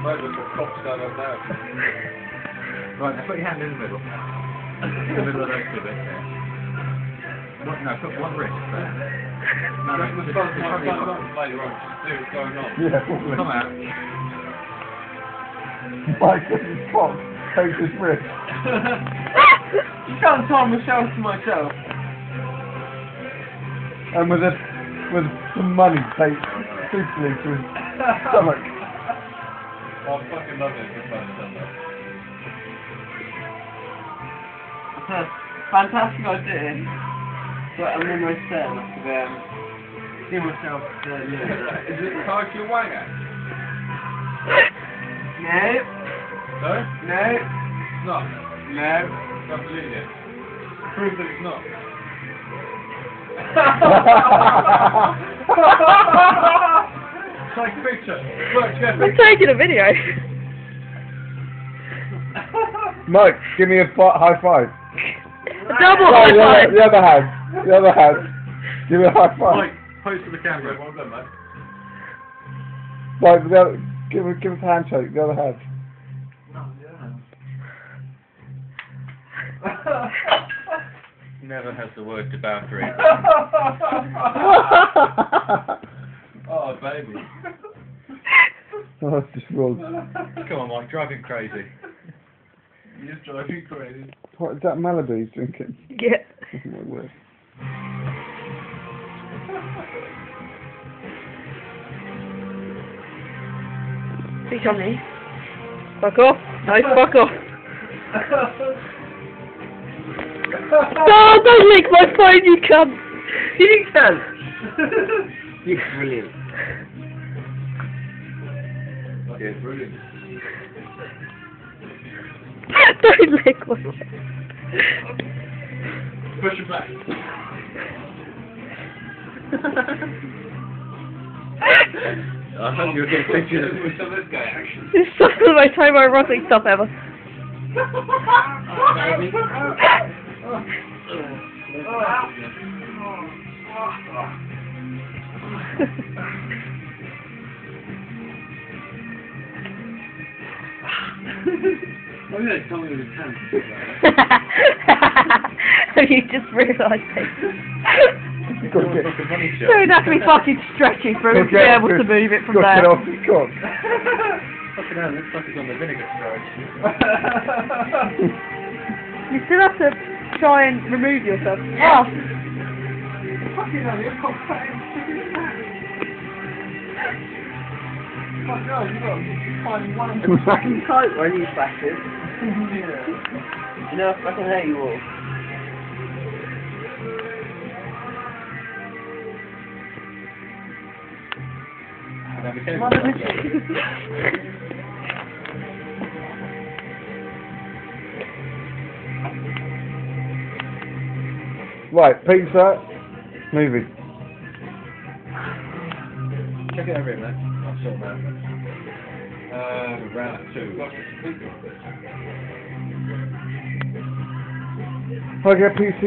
Might as well put cops down on now. Right, now put your hand in the middle. In the middle of those two bits there. No, put one wrist there. No, no, Just just front front of your later pocket. on, just see what's going on. Yeah, probably. Come out. Mike took his cock, takes his wrist. You can't tie myself to myself. And with some money take truthfully to his stomach. I fucking love it if I've done that. Fantastic idea, but I'm almost certain I could see myself Is it tied to your wanger? No, No? no, It's not. no. Don't believe it. Prove that it's not. Take a picture. Look, get a I'm picture. taking a video. Mike, give me a high five. A double No, high five. the other hand. The other hand. Give me a high five. Mike, pose to the camera. Well done, mate. Mike, give us a handshake. The other hand. Never has the word debauchery. Oh, baby. Oh, that's just wrong. Come on, Mike, drive him crazy. You're driving crazy. What is that Malibu he's drinking? Yeah. That's my word. Be Johnny. Fuck off. No, fuck off. No, don't lick my phone, you cunt. You can. You're brilliant. Okay, brilliant. Don't lick my phone. Push it back. I thought you were getting pictures of Some of this guy action. This is some of the most homoerotic stuff ever. Oh yeah, tell me with his hands. Have you just realised it? Go get, fucking money So shot. it'd have to be fucking stretchy for him to be able to move it from go get there. off his cock. Fucking hell, looks like he's on the vinegar strike. You still have to try and remove yourself. Oh, Fucking hell, you're complaining. Fuck no, you got to find one of them. Fucking tight when you bastards. You know, I fucking hate you all. Now be careful. Right, pizza, movie. Check it over here, man. I'll sort that. Round 2. Got some people. If I get PC